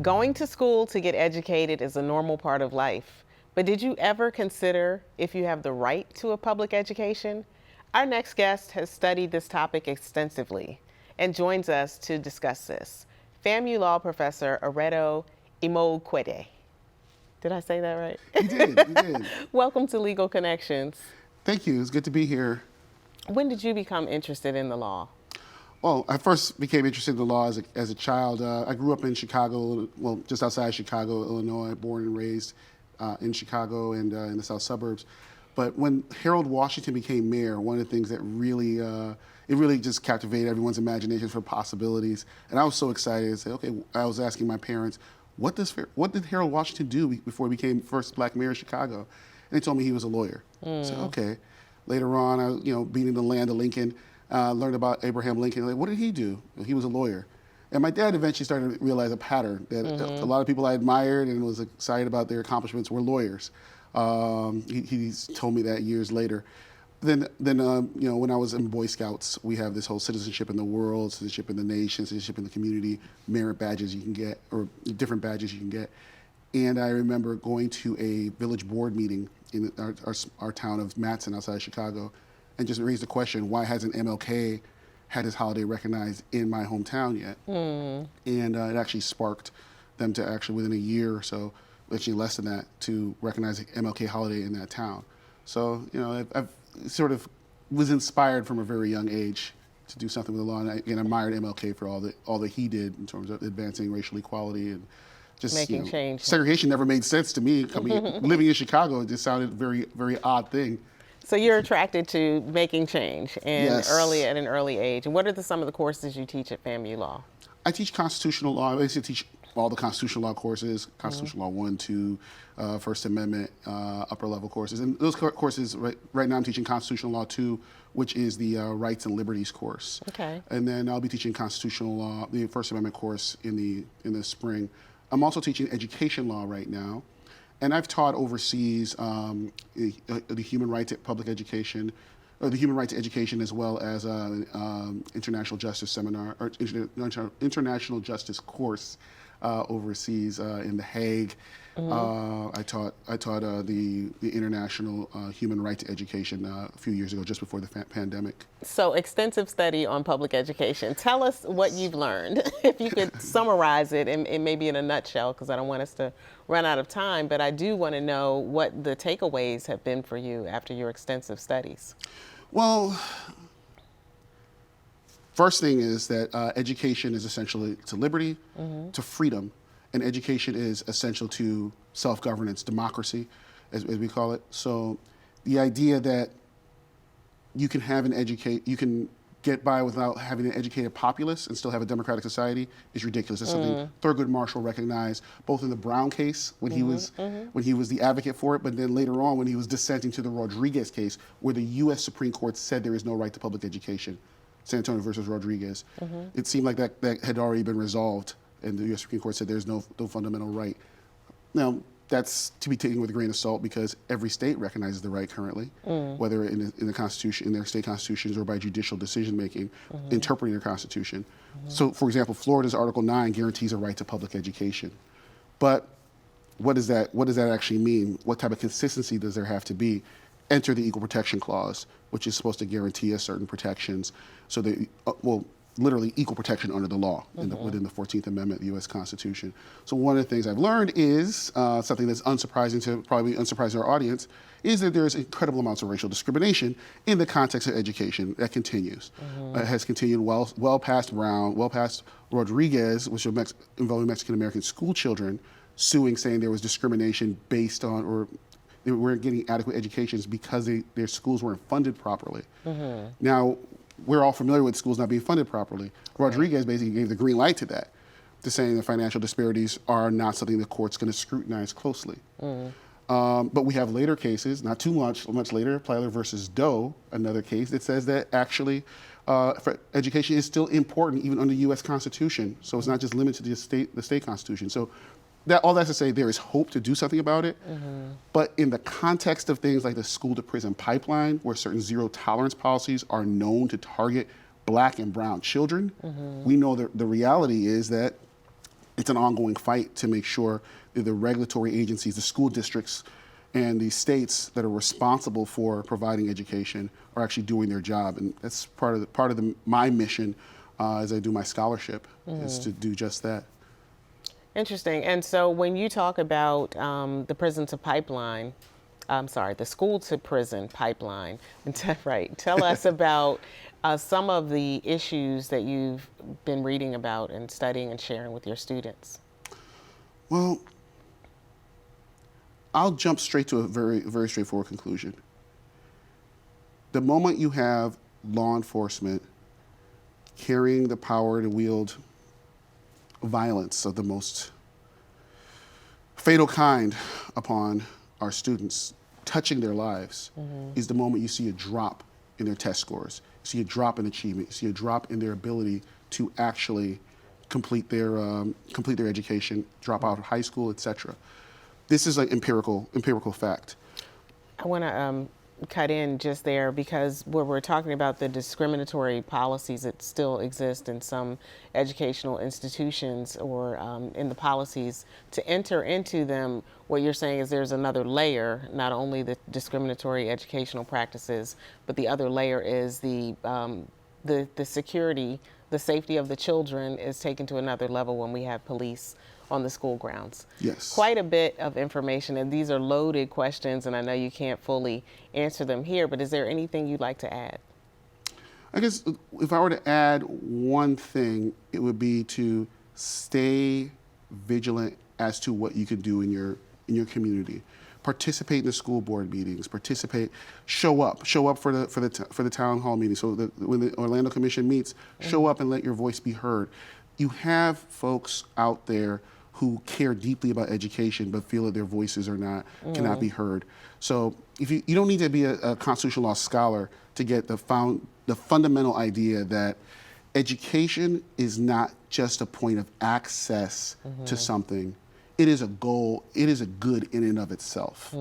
Going to school to get educated is a normal part of life. But did you ever consider if you have the right to a public education? Our next guest has studied this topic extensively and joins us to discuss this. FAMU law professor Areto Imokwede. Did I say that right? You did, you did. Welcome to Legal Connections. Thank you. It's good to be here. When did you become interested in the law? Well, I first became interested in the law as a child. I grew up in Chicago, well, just outside Chicago, Illinois, born and raised in Chicago and in the south suburbs. But when Harold Washington became mayor, one of the things that really just captivated everyone's imagination for possibilities. And I was so excited to say, okay, I was asking my parents, what did Harold Washington do before he became first black mayor of Chicago? And they told me he was a lawyer. I said, okay. Later on, being in the land of Lincoln, learned about Abraham Lincoln. Like, what did he do? He was a lawyer. And my dad eventually started to realize a pattern that a lot of people I admired and was excited about their accomplishments were lawyers. He's told me that years later. Then when I was in Boy Scouts, we have this whole citizenship in the world, citizenship in the nation, citizenship in the community, merit badges you can get, or different badges you can get. And I remember going to a village board meeting in our town of Matson outside of Chicago and just raised the question, why hasn't MLK had his holiday recognized in my hometown yet? And it actually sparked them to actually, within a year or so, actually less than that, to recognize the MLK holiday in that town. So, I've sort of was inspired from a very young age to do something with the law, and I admired MLK for all that he did in terms of advancing racial equality and just making change. Segregation never made sense to me. Living in Chicago, it just sounded very, very odd thing. So you're attracted to making change Yes. at an early age. And what are some of the courses you teach at FAMU Law? I teach constitutional law. I basically teach all the constitutional law courses, constitutional law 1, 2, First Amendment, upper level courses. And those courses, right now I'm teaching constitutional law 2, which is the rights and liberties course. Okay. And then I'll be teaching constitutional law, the First Amendment course in the spring. I'm also teaching education law right now. And I've taught overseas the human right to public education, or the human right to education, as well as international justice seminar, or international justice course overseas in The Hague. I taught the international human right to education a few years ago, just before the pandemic. So extensive study on public education. Tell us what you've learned. If you could summarize it, and maybe in a nutshell, because I don't want us to run out of time, but I do want to know what the takeaways have been for you after your extensive studies. Well, first thing is that education is essential to liberty, to freedom, and education is essential to self-governance, democracy, as we call it. So the idea that you can get by without having an educated populace and still have a democratic society is ridiculous. It's something Thurgood Marshall recognized both in the Brown case when he was the advocate for it, but then later on when he was dissenting to the Rodriguez case, where the U.S. Supreme Court said there is no right to public education, San Antonio versus Rodriguez. It seemed like that had already been resolved, and the U.S. Supreme Court said there's no fundamental right. Now, that's to be taken with a grain of salt because every state recognizes the right currently, whether in the Constitution, in their state constitutions, or by judicial decision making, interpreting their Constitution. So, for example, Florida's Article 9 guarantees a right to public education. But what does that actually mean? What type of consistency does there have to be? Enter the Equal Protection Clause, which is supposed to guarantee us certain protections, so that literally equal protection under the law within the 14th Amendment of the U.S. Constitution. So one of the things I've learned is something that's probably unsurprising to our audience, is that there's incredible amounts of racial discrimination in the context of education that continues. It has continued well past Brown, well past Rodriguez, which was involving Mexican-American school children, saying there was discrimination based on, or they weren't getting adequate educations because their schools weren't funded properly. Now, we're all familiar with schools not being funded properly. Rodriguez basically gave the green light to that, to saying that financial disparities are not something the court's going to scrutinize closely. But we have later cases, not too much later, Plyler versus Doe, another case that says that actually education is still important even under the U.S. Constitution. So it's not just limited to the state constitution. So all that's to say there is hope to do something about it. But in the context of things like the school to prison pipeline, where certain zero tolerance policies are known to target Black and brown children, we know that the reality is that it's an ongoing fight to make sure that the regulatory agencies, the school districts, and the states that are responsible for providing education are actually doing their job. And that's part of my mission as I do my scholarship, is to do just that. Interesting. And so when you talk about the prison to pipeline, I'm sorry, the school to prison pipeline, right, tell us about some of the issues that you've been reading about and studying and sharing with your students. Well, I'll jump straight to a very, very straightforward conclusion. The moment you have law enforcement carrying the power to wield violence of the most fatal kind upon our students, touching their lives, is the moment you see a drop in their test scores. You see a drop in achievement. You see a drop in their ability to actually complete their education, drop out of high school, etc. This is like empirical fact. I want to cut in just there, because where we're talking about the discriminatory policies that still exist in some educational institutions, or in the policies, to enter into them, what you're saying is there's another layer, not only the discriminatory educational practices, but the other layer is the security, the safety of the children is taken to another level when we have police on the school grounds. Yes. Quite a bit of information, and these are loaded questions, and I know you can't fully answer them here, but is there anything you'd like to add? I guess if I were to add one thing, it would be to stay vigilant as to what you can do in your community. Participate in the school board meetings. Show up for the town hall meeting. So that when the Orlando Commission meets, show up and let your voice be heard. You have folks out there who care deeply about education but feel that their voices cannot be heard. So if you don't need to be a constitutional law scholar to get the fundamental idea that education is not just a point of access to something. It is a goal. It is a good in and of itself.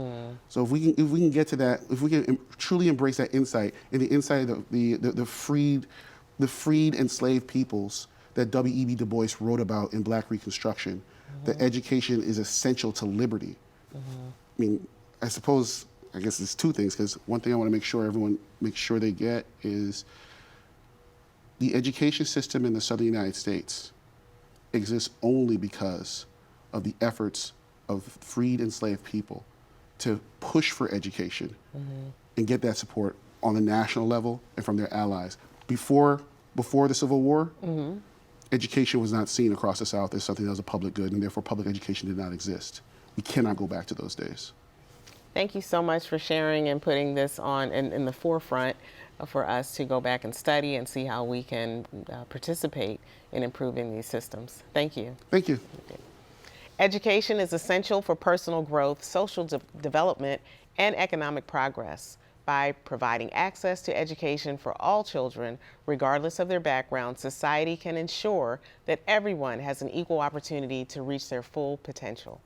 So if we can get to that, if we can truly embrace that insight, and the insight of the freed enslaved peoples that W.E.B. Du Bois wrote about in Black Reconstruction, that education is essential to liberty. I mean, I guess there's two things, because one thing I want to make sure everyone makes sure they get is the education system in the Southern United States exists only because of the efforts of freed enslaved people to push for education and get that support on the national level and from their allies. Before the Civil War, education was not seen across the South as something that was a public good, and therefore public education did not exist. We cannot go back to those days. Thank you so much for sharing and putting this on in the forefront for us to go back and study and see how we can participate in improving these systems. Thank you. Thank you. Education is essential for personal growth, social development, and economic progress. By providing access to education for all children, regardless of their background, society can ensure that everyone has an equal opportunity to reach their full potential.